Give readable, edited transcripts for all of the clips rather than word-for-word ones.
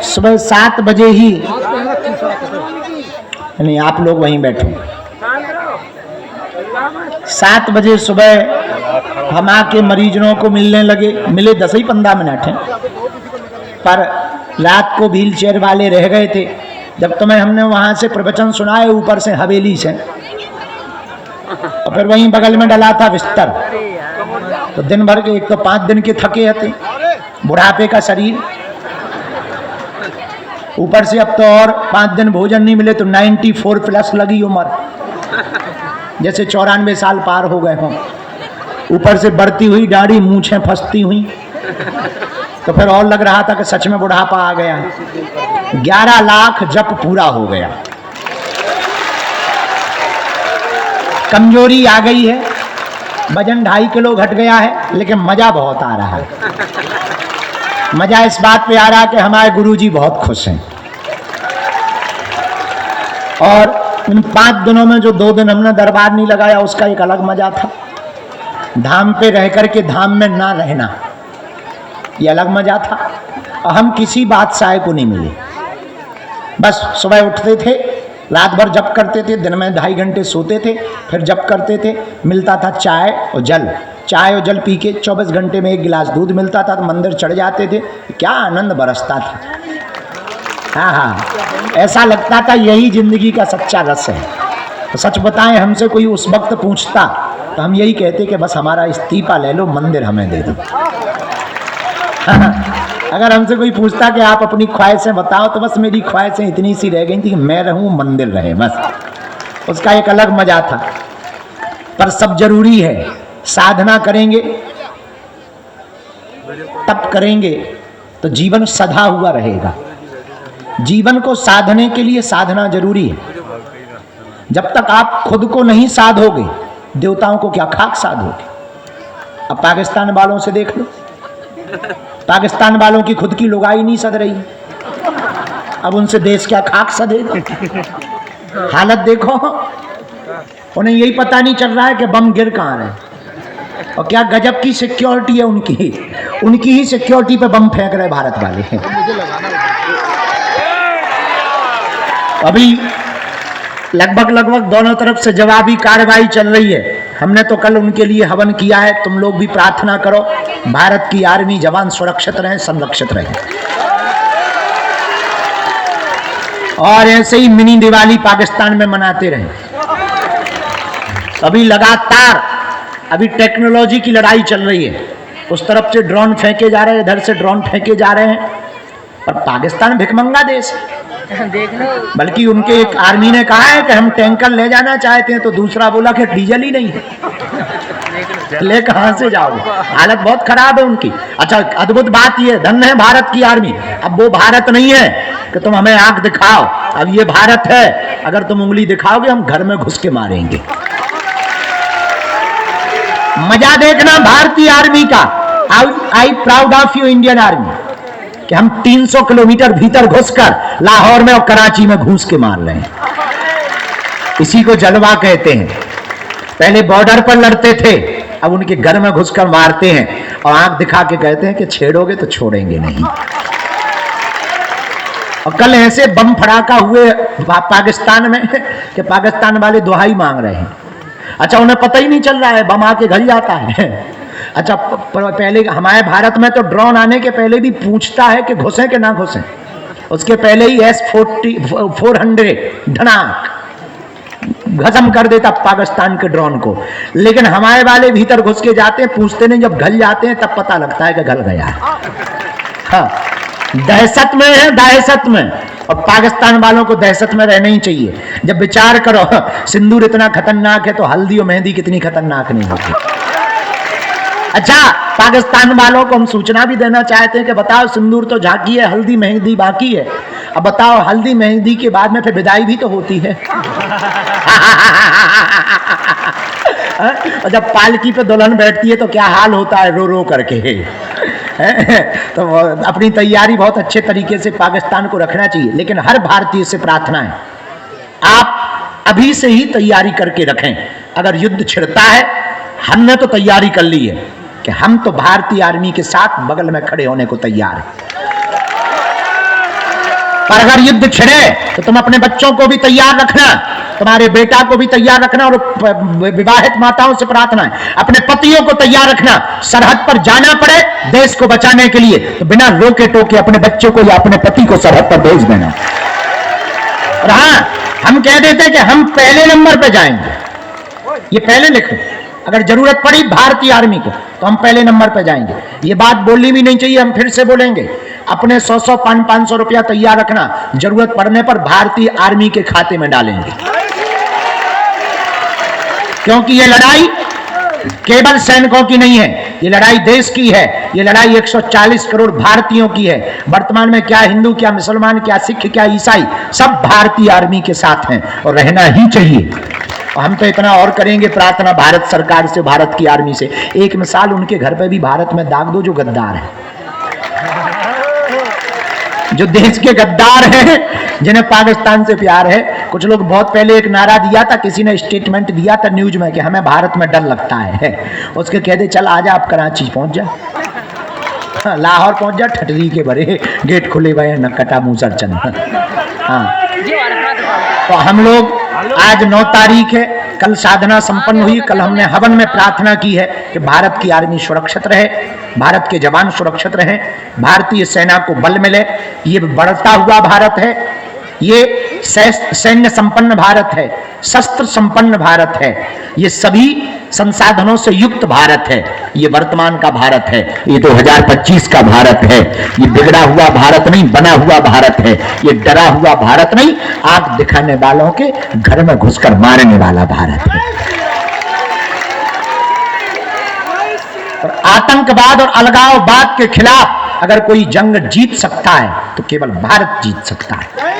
सुबह 7 बजे ही, नहीं आप लोग वहीं बैठो, 7 बजे सुबह हम आके मरीजों को मिलने लगे। मिले 10 ही 15 मिनट हैं, पर रात को व्हील चेयर वाले रह गए थे। जब तुम्हें हमने वहाँ से प्रवचन सुनाए ऊपर से हवेली से, और फिर वहीं बगल में डला था बिस्तर, तो दिन भर के एक तो 5 दिन के थके थे, बुढ़ापे का शरीर, ऊपर से अब तो और 5 दिन भोजन नहीं मिले तो 94 प्लस लगी उम्र, जैसे 94 साल पार हो गए हों। ऊपर से बढ़ती हुई दाढ़ी, मूछें फंसती हुई, तो फिर और लग रहा था कि सच में बुढ़ापा आ गया। 11 लाख जप पूरा हो गया, कमजोरी आ गई है, वजन 2.5 किलो घट गया है, लेकिन मजा बहुत आ रहा है। मजा इस बात पे आ रहा है कि हमारे गुरुजी बहुत खुश हैं। और इन 5 दिनों में जो 2 दिन हमने दरबार नहीं लगाया, उसका एक अलग मजा था। धाम पे रह करके धाम में ना रहना, ये अलग मजा था। और हम किसी बादशाह को नहीं मिले, बस सुबह उठते थे, रात भर जप करते थे, दिन में 2.5 घंटे सोते थे, फिर जप करते थे। मिलता था चाय और जल, चाय और जल पी के 24 घंटे में 1 गिलास दूध मिलता था, तो मंदिर चढ़ जाते थे। क्या आनंद बरसता था, हाँ हाँ, ऐसा लगता था यही जिंदगी का सच्चा रस है। तो सच बताएं, हमसे कोई उस वक्त पूछता तो हम यही कहते कि बस हमारा इस्तीफा ले लो, मंदिर हमें दे दो। अगर हमसे कोई पूछता कि आप अपनी ख्वाहिशें बताओ, तो बस मेरी ख्वाहिशें इतनी सी रह गई थी कि मैं रहूं, मंदिर रहे, बस। उसका एक अलग मजा था। पर सब जरूरी है, साधना करेंगे, तप करेंगे तो जीवन सधा हुआ रहेगा। जीवन को साधने के लिए साधना जरूरी है। जब तक आप खुद को नहीं साधोगे, देवताओं को क्या खाक साधोगे। अब पाकिस्तान वालों से देख लो, पाकिस्तान वालों की खुद की लुगाई नहीं सध रही, अब उनसे देश क्या खाक सधेगा। हालत देखो, उन्हें यही पता नहीं चल रहा है कि बम गिर कहाँ रहे, और क्या गजब की सिक्योरिटी है उनकी ही सिक्योरिटी पे बम फेंक रहे भारत वाले हैं। अभी लगभग दोनों तरफ से जवाबी कार्रवाई चल रही है। हमने तो कल उनके लिए हवन किया है, तुम लोग भी प्रार्थना करो, भारत की आर्मी जवान सुरक्षित रहें, संरक्षित रहें। और ऐसे ही मिनी दिवाली पाकिस्तान में मनाते रहें। अभी लगातार अभी टेक्नोलॉजी की लड़ाई चल रही है, उस तरफ से ड्रोन फेंके जा रहे हैं, इधर से ड्रोन फेंके जा रहे हैं। और पाकिस्तान भिखमंगा देश है, देख लो। बल्कि उनके एक आर्मी ने कहा है कि हम टैंकर ले जाना चाहते हैं, तो दूसरा बोला कि डीजल ही नहीं है, ले कहां से जाओगे। हालत बहुत खराब है उनकी। अच्छा, अद्भुत बात यह, धन्य है भारत की आर्मी। अब वो भारत नहीं है कि तुम हमें आंख दिखाओ, अब ये भारत है, अगर तुम उंगली दिखाओगे हम घर में घुस के मारेंगे। मजा देखना भारतीय आर्मी का। I proud of you Indian army, कि हम 300 किलोमीटर भीतर घुसकर लाहौर में और कराची में घुस के मार रहे हैं। इसी को जलवा कहते हैं। पहले बॉर्डर पर लड़ते थे, अब उनके घर में घुसकर मारते हैं और आंख दिखा के कहते हैं कि छेड़ोगे तो छोड़ेंगे नहीं। और कल ऐसे बम फड़ाका हुए पाकिस्तान में कि पाकिस्तान वाले दुहाई मांग रहे हैं। अच्छा, उन्हें पता ही नहीं चल रहा है, बम आके घर जाता है। अच्छा, पहले हमारे भारत में तो ड्रोन आने के पहले भी पूछता है कि घुसें कि ना घुसें। उसके पहले ही S-400 धनाक खत्म कर देता पाकिस्तान के ड्रोन को। लेकिन हमारे वाले भीतर घुस के जाते हैं, पूछते नहीं, जब घल जाते हैं तब पता लगता है कि घल गया है। हाँ, दहशत में है, दहशत में। और पाकिस्तान वालों को दहशत में रहना ही चाहिए। जब विचार करो, सिंदूर इतना खतरनाक है तो हल्दी और मेहंदी कितनी खतरनाक नहीं होती। अच्छा, पाकिस्तान वालों को हम सूचना भी देना चाहते हैं कि बताओ, सिंदूर तो झांकी है, हल्दी मेहंदी बाकी है। अब बताओ, हल्दी मेहंदी के बाद में फिर विदाई भी तो होती है। और जब पालकी पे दुल्हन बैठती है तो क्या हाल होता है, रो रो करके। तो अपनी तैयारी बहुत अच्छे तरीके से पाकिस्तान को रखना चाहिए। लेकिन हर भारतीय से प्रार्थना है, आप अभी से ही तैयारी करके रखें। अगर युद्ध छिड़ता है, हमने तो तैयारी कर ली है कि हम तो भारतीय आर्मी के साथ बगल में खड़े होने को तैयार हैं। पर अगर युद्ध छिड़े तो तुम अपने बच्चों को भी तैयार रखना, तुम्हारे बेटा को भी तैयार रखना, और विवाहित माताओं से प्रार्थना है अपने पतियों को तैयार रखना। सरहद पर जाना पड़े देश को बचाने के लिए तो बिना रोके टोके अपने बच्चों को या अपने पति को सरहद पर भेज देना। और हाँ, हम कह देते हैं कि हम पहले नंबर पे जाएंगे, ये पहले लिखो, अगर जरूरत पड़ी भारतीय आर्मी को तो हम पहले नंबर पे जाएंगे। ये बात बोलनी भी नहीं चाहिए, हम फिर से बोलेंगे, अपने 100-100 500 रुपया तैयार रखना, जरूरत पड़ने पर भारतीय आर्मी के खाते में डालेंगे। क्योंकि ये लड़ाई केवल सैनिकों की नहीं है, ये लड़ाई देश की है, ये लड़ाई 140 करोड़ भारतीयों की है। वर्तमान में क्या हिंदू, क्या मुसलमान, क्या सिख, क्या ईसाई, सब भारतीय आर्मी के साथ हैं और रहना ही चाहिए। और हम तो इतना और करेंगे प्रार्थना भारत सरकार से, भारत की आर्मी से। एक मिसाल, उनके घर पे भी भारत में दाग दो जो गद्दार है, जो देश के गद्दार हैं, जिन्हें पाकिस्तान से प्यार है। कुछ लोग बहुत पहले एक नारा दिया था, किसी ने स्टेटमेंट दिया था न्यूज में कि हमें भारत में डर लगता है। उसके कहते चल आजा, आप कराची पहुंच जा, लाहौर पहुंच जा, ठटरी के भरे गेट खुले हुए हैं, नकटा मूसर चंद। हाँ, तो हम लोग आज 9 तारीख है, कल साधना संपन्न हुई, कल हमने हवन में प्रार्थना की है कि भारत की आर्मी सुरक्षित रहे, भारत के जवान सुरक्षित रहें, भारतीय सेना को बल मिले। ये बढ़ता हुआ भारत है, ये सैन्य संपन्न भारत है, शस्त्र संपन्न भारत है, ये सभी संसाधनों से युक्त भारत है। ये वर्तमान का भारत है, ये 2025 का भारत है। ये बिगड़ा हुआ भारत नहीं, बना हुआ भारत है। ये डरा हुआ भारत नहीं, आंख दिखाने वालों के घर में घुसकर मारने वाला भारत है। और आतंकवाद और अलगाववाद के खिलाफ अगर कोई जंग जीत सकता है तो केवल भारत जीत सकता है।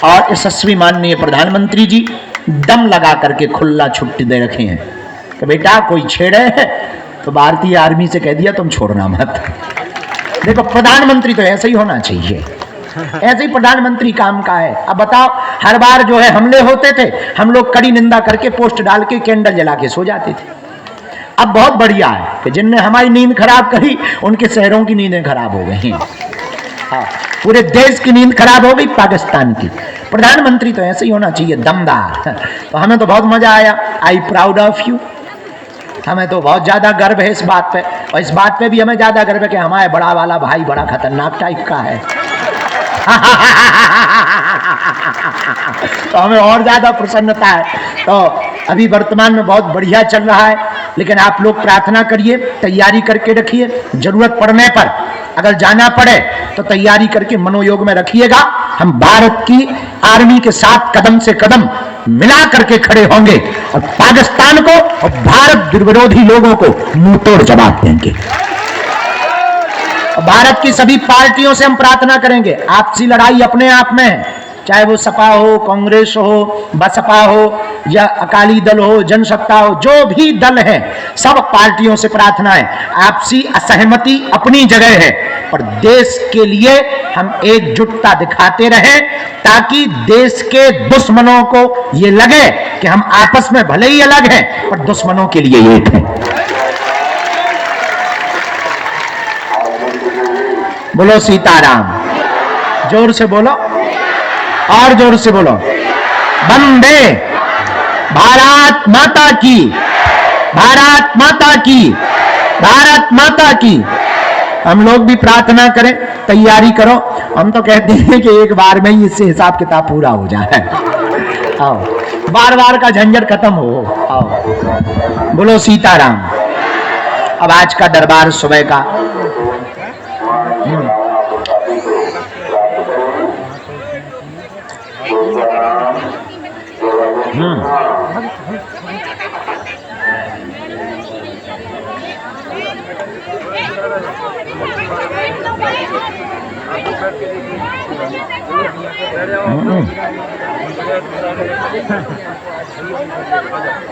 और यशस्वी माननीय प्रधानमंत्री जी दम लगा करके खुला छुट्टी दे रखे हैं कि बेटा कोई छेड़े है तो भारतीय आर्मी से कह दिया तुम छोड़ना मत। देखो, प्रधानमंत्री तो ऐसे ही होना चाहिए, ऐसे ही प्रधानमंत्री काम का है। अब बताओ, हर बार जो है हमले होते थे, हम लोग कड़ी निंदा करके पोस्ट डाल के कैंडल जला के सो जाते थे। अब बहुत बढ़िया है कि जिनने हमारी नींद खराब करी उनके शहरों की नींदें खराब हो गई। हाँ, पूरे देश की नींद खराब हो गई पाकिस्तान की। प्रधानमंत्री तो ऐसे ही होना चाहिए, दमदार। तो हमें तो बहुत मजा आया, आई प्राउड ऑफ यू। हमें तो बहुत ज्यादा गर्व है इस बात पे, और इस बात पे भी हमें ज्यादा गर्व है कि हमारे बड़ा वाला भाई बड़ा खतरनाक टाइप का है। तो हमें और ज्यादा प्रसन्नता है। तो अभी वर्तमान में बहुत बढ़िया चल रहा है, लेकिन आप लोग प्रार्थना करिए, तैयारी करके रखिए, जरूरत पड़ने पर अगर जाना पड़े तो तैयारी करके मनोयोग में रखिएगा। हम भारत की आर्मी के साथ कदम से कदम मिला करके खड़े होंगे और पाकिस्तान को और भारत विरोधी लोगों को मुंहतोड़ जवाब देंगे। भारत की सभी पार्टियों से हम प्रार्थना करेंगे, आपसी लड़ाई अपने आप में है, चाहे वो सपा हो, कांग्रेस हो, बसपा हो या अकाली दल हो, जनसत्ता हो, जो भी दल है, सब पार्टियों से प्रार्थना है, आपसी असहमति अपनी जगह है, पर देश के लिए हम एकजुटता दिखाते रहें ताकि देश के दुश्मनों को ये लगे कि हम आपस में भले ही अलग हैं पर दुश्मनों के लिए एक हैं। बोलो सीताराम, जोर से बोलो और जोर से बोलो, वंदे भारत माता की, भारत माता की, भारत माता की। हम लोग भी प्रार्थना करें, तैयारी करो। हम तो कहते हैं कि एक बार में ही इससे हिसाब किताब पूरा हो जाए। आओ, बार बार का झंझट खत्म हो। आओ, बोलो सीताराम। अब आज का दरबार सुबह का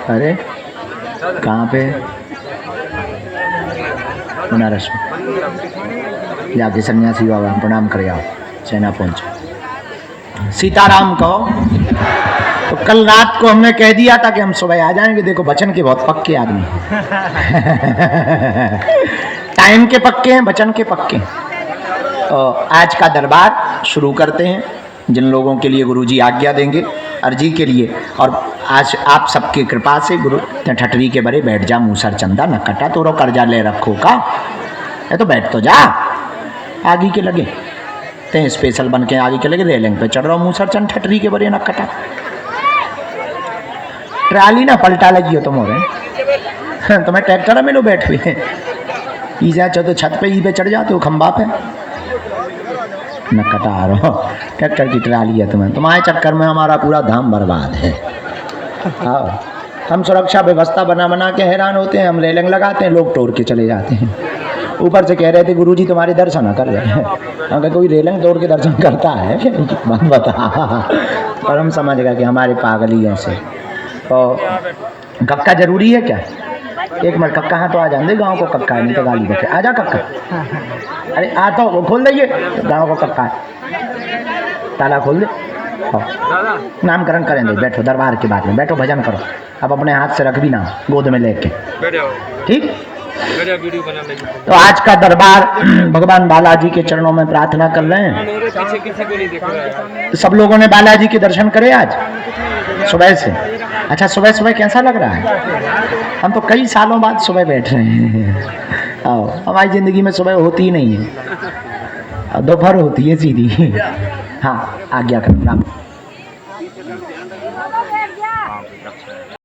अरे कहाँ पे? बनारस में जाके सन्यासी बाबा प्रणाम कर आओ, सेना पहुंचे। सीताराम कहो। तो कल रात को हमने कह दिया था कि हम सुबह आ जाएंगे। देखो वचन के बहुत पक्के आदमी टाइम के पक्के हैं, वचन के पक्के हैं। आज का दरबार शुरू करते हैं। जिन लोगों के लिए गुरुजी आज्ञा देंगे अर्जी के लिए, और आज आप सबकी कृपा से गुरु ठटरी के बरे बैठ जा मूसर चंदा न कटा तोरो कर्जा ले रखो का, ये तो बैठ तो जा, आगे के लगे ते स्पेशल बन के आगे के लगे रेलिंग पे चढ़ रहा हूँ मूसर चंद ठटरी के बरे न कटा। ट्राली ना पलटा लगी हो तुम हो रहे तुम्हें ट्रैक्टर में लो बैठ हुए ई जाओ तो छत पे ई पे चढ़ जाते हो खंबा पे न कटा रहा ट्रैक्टर की ट्राली है तुम्हारे चक्कर में हमारा पूरा धाम बर्बाद है। हाँ, हम सुरक्षा व्यवस्था बना के हैरान होते हैं, हम रेलिंग लगाते हैं, लोग तोड़ के चले जाते हैं। ऊपर से कह रहे थे गुरुजी तुम्हारे दर्शन कर रहे हैं, अगर कोई रेलिंग तोड़ के दर्शन करता है बात बता। पर हम समझ गए कि हमारे पागल ही ऐसे। तो कक्का जरूरी है क्या? एक मिनट कक्का, हाँ तो आ जाए गाँव को कक्का है, नहीं तो गाली बके। आ जा कक्का, अरे आ तो वो खोल दीजिए, गाँव को कक्का है, ताला खोल दे। नामकरण करें दे, बैठो दरबार के बाद में बैठो, भजन करो। अब अपने हाथ से रख भी नाम गोद में लेके, ठीक। तो आज का दरबार भगवान बालाजी के चरणों में प्रार्थना कर रहे हैं। सब लोगों ने बालाजी के दर्शन करे आज सुबह से? अच्छा, सुबह सुबह कैसा लग रहा है? हम तो कई सालों बाद सुबह बैठ रहे हैं। आओ, हमारी जिंदगी में सुबह होती ही नहीं है, दोपहर होती है सीधी। हाँ, आज्ञा करो राम।